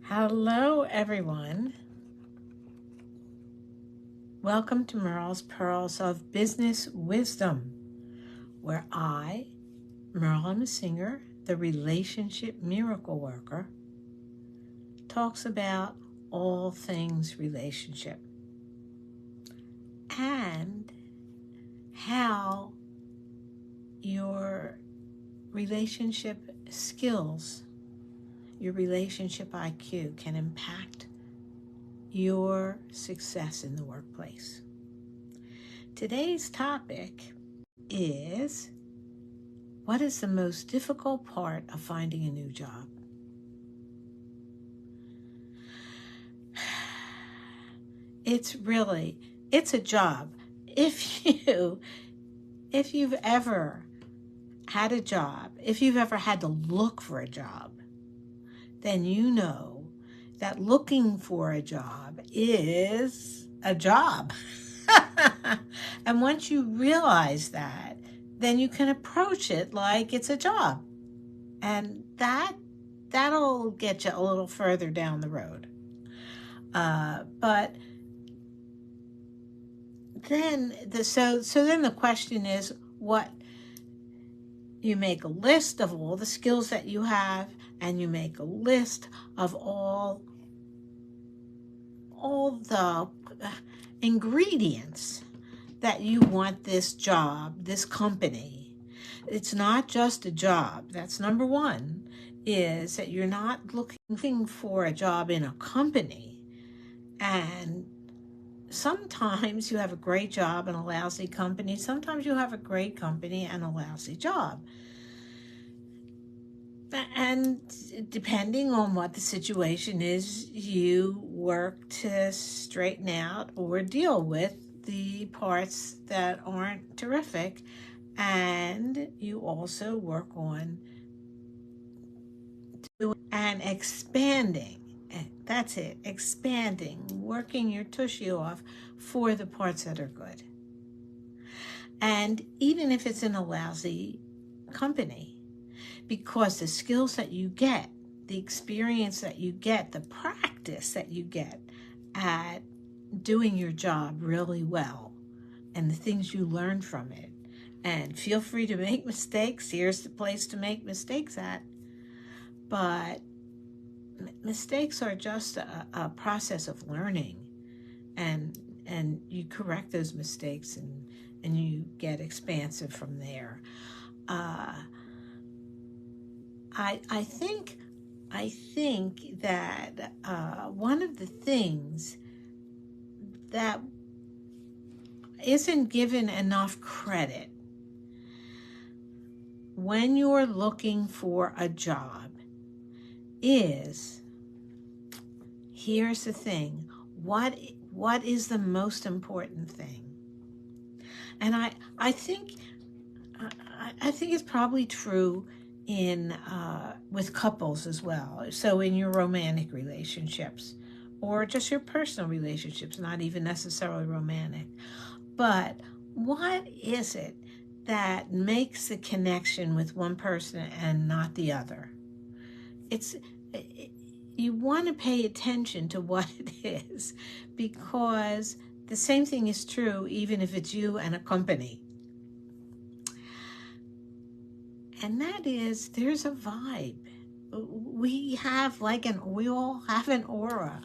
Hello, everyone. Welcome to Merle's Pearls of Business Wisdom, where Merle, I'm a singer, the relationship miracle worker, talks about all things relationship and how your relationship skills, your relationship IQ can impact your success in the workplace. Today's topic is, what is the most difficult part of finding a new job? It's a job. If you've ever had a job, if you've ever had to look for a job, then you know that looking for a job is a job. And once you realize that, then you can approach it like it's a job. And that'll get you a little further down the road. But then then the question is, what you make a list of all the skills that you have, and you make a list of all the ingredients that you want this job, this company. It's not just a job. That's number one, is that you're not looking for a job in a company. And sometimes you have a great job and a lousy company. Sometimes you have a great company and a lousy job. And depending on what the situation is, you work to straighten out or deal with the parts that aren't terrific. And you also work on and expanding. That's it, expanding, working your tushy off for the parts that are good. And even if it's in a lousy company, because the skills that you get, the experience that you get, the practice that you get at doing your job really well, and the things you learn from it, and feel free to make mistakes. Here's the place to make mistakes at. But mistakes are just a process of learning, and you correct those mistakes, and you get expansive from there. I think that one of the things that isn't given enough credit when you're looking for a job is, here's the thing, what is the most important thing? And I think it's probably true in with couples as well. So in your romantic relationships, or just your personal relationships, not even necessarily romantic. But what is it that makes the connection with one person and not the other? You want to pay attention to what it is, because the same thing is true even if it's you and a company. And that is, there's a vibe. We all have an aura.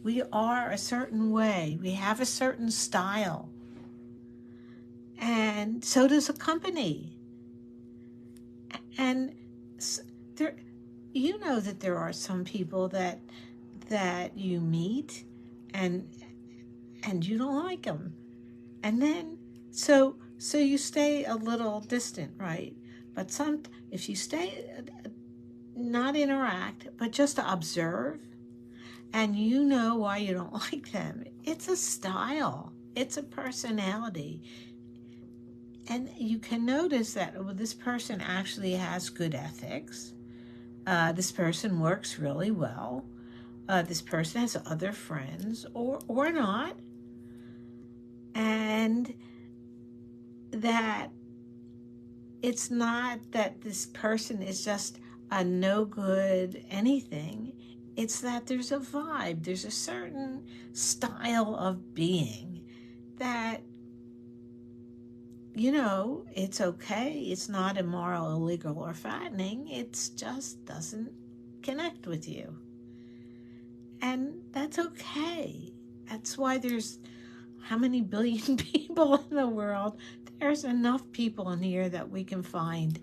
We are a certain way. We have a certain style. And so does a company. And there, you know that there are some people that you meet and you don't like them. And then, so you stay a little distant, right? But if you stay, not interact, but just to observe, and you know why you don't like them. It's a style. It's a personality. And you can notice that, this person actually has good ethics. This person works really well. This person has other friends, or not. And that it's not that this person is just a no good anything. It's that there's a vibe, there's a certain style of being that, it's okay. It's not immoral, illegal, or fattening. It just doesn't connect with you. And that's okay. That's why there's how many billion people in the world? There's enough people in here that we can find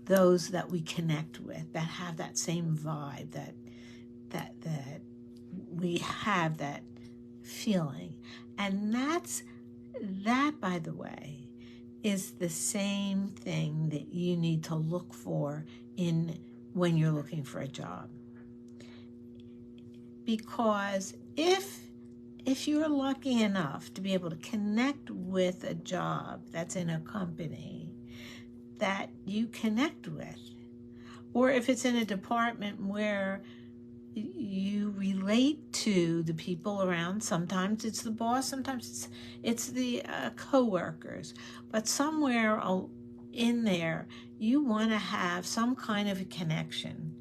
those that we connect with, that have that same vibe, that we have that feeling. And that, by the way, is the same thing that you need to look for when you're looking for a job. Because if you're lucky enough to be able to connect with a job that's in a company that you connect with, or if it's in a department where you relate to the people around, sometimes it's the boss, sometimes it's the co-workers, but somewhere in there you want to have some kind of a connection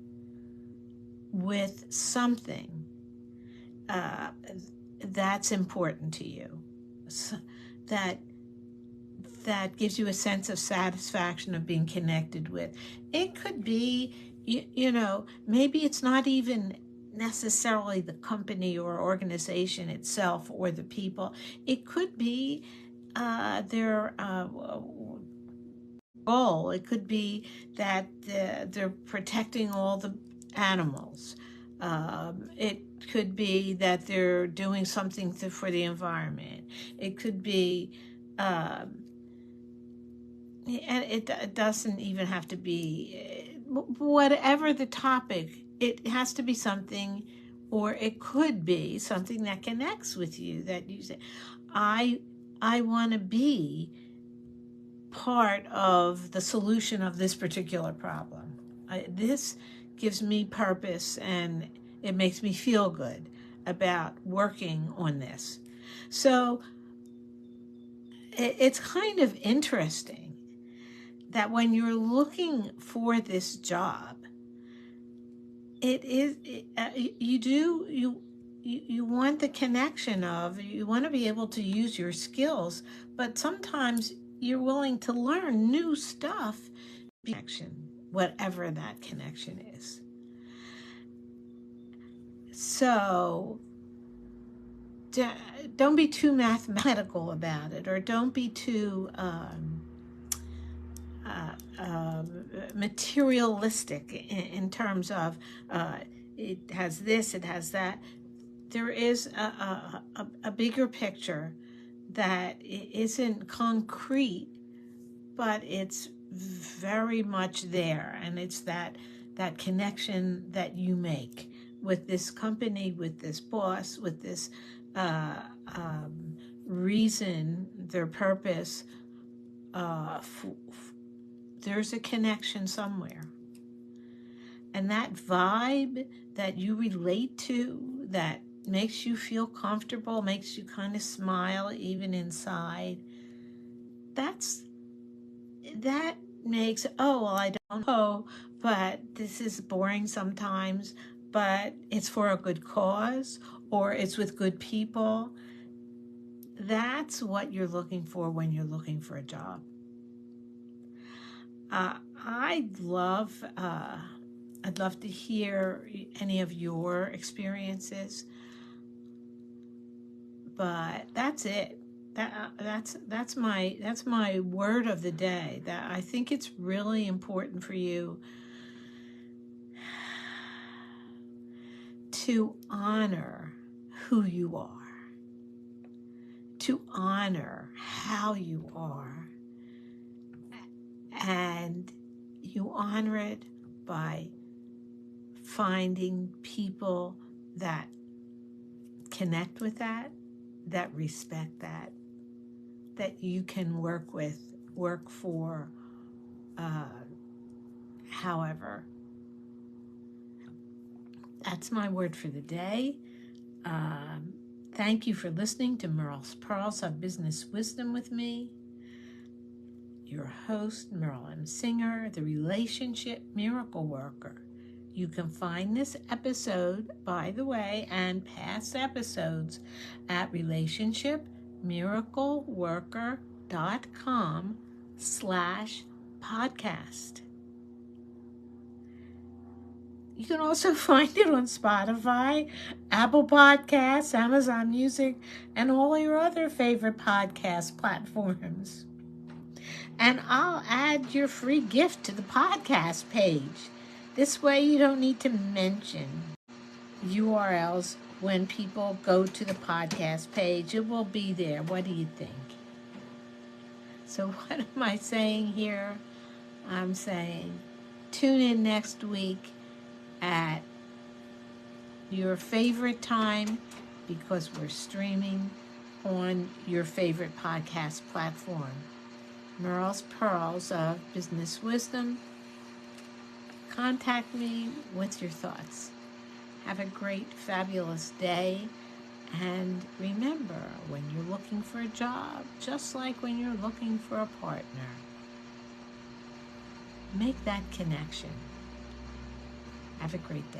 with something that's important to you, so that gives you a sense of satisfaction of being connected with. It could be, maybe it's not even necessarily the company or organization itself or the people. It could be their goal. It could be that they're protecting all the animals. It could be that they're doing something for the environment. It could be, and it doesn't even have to be, whatever the topic, it has to be something, or it could be something that connects with you, that you say, I want to be part of the solution of this particular problem. This gives me purpose, and it makes me feel good about working on this. So it's kind of interesting that when you're looking for this job, you want the connection of, you want to be able to use your skills, but sometimes you're willing to learn new stuff, connection, whatever that connection is. So don't be too mathematical about it, or don't be too materialistic in terms of it has this, it has that. There is a bigger picture that isn't concrete, but it's very much there, and it's that connection that you make with this company, with this boss, with this reason, their purpose. There's a connection somewhere, and that vibe that you relate to, that makes you feel comfortable, makes you kind of smile even inside, that makes, I don't know, but this is boring sometimes, but it's for a good cause, or it's with good people. That's what you're looking for when you're looking for a job. I'd love to hear any of your experiences, but that's it. That's my word of the day. That I think it's really important for you to honor who you are, to honor how you are, and you honor it by finding people that connect with that respect that you can work for, however. That's my word for the day. Thank you for listening to Merle's Pearls of Business Wisdom with me, your host, Merle M. Singer, the Relationship Miracle Worker, You can find this episode, by the way, and past episodes at relationshipmiracleworker.com/podcast. You can also find it on Spotify, Apple Podcasts, Amazon Music, and all your other favorite podcast platforms. And I'll add your free gift to the podcast page. This way you don't need to mention URLs when people go to the podcast page. It will be there. What do you think? So what am I saying here? I'm saying tune in next week at your favorite time, because we're streaming on your favorite podcast platform. Merle's Pearls of Business Wisdom. Contact me with your thoughts. Have a great, fabulous day. And remember, when you're looking for a job, just like when you're looking for a partner, make that connection. Have a great day.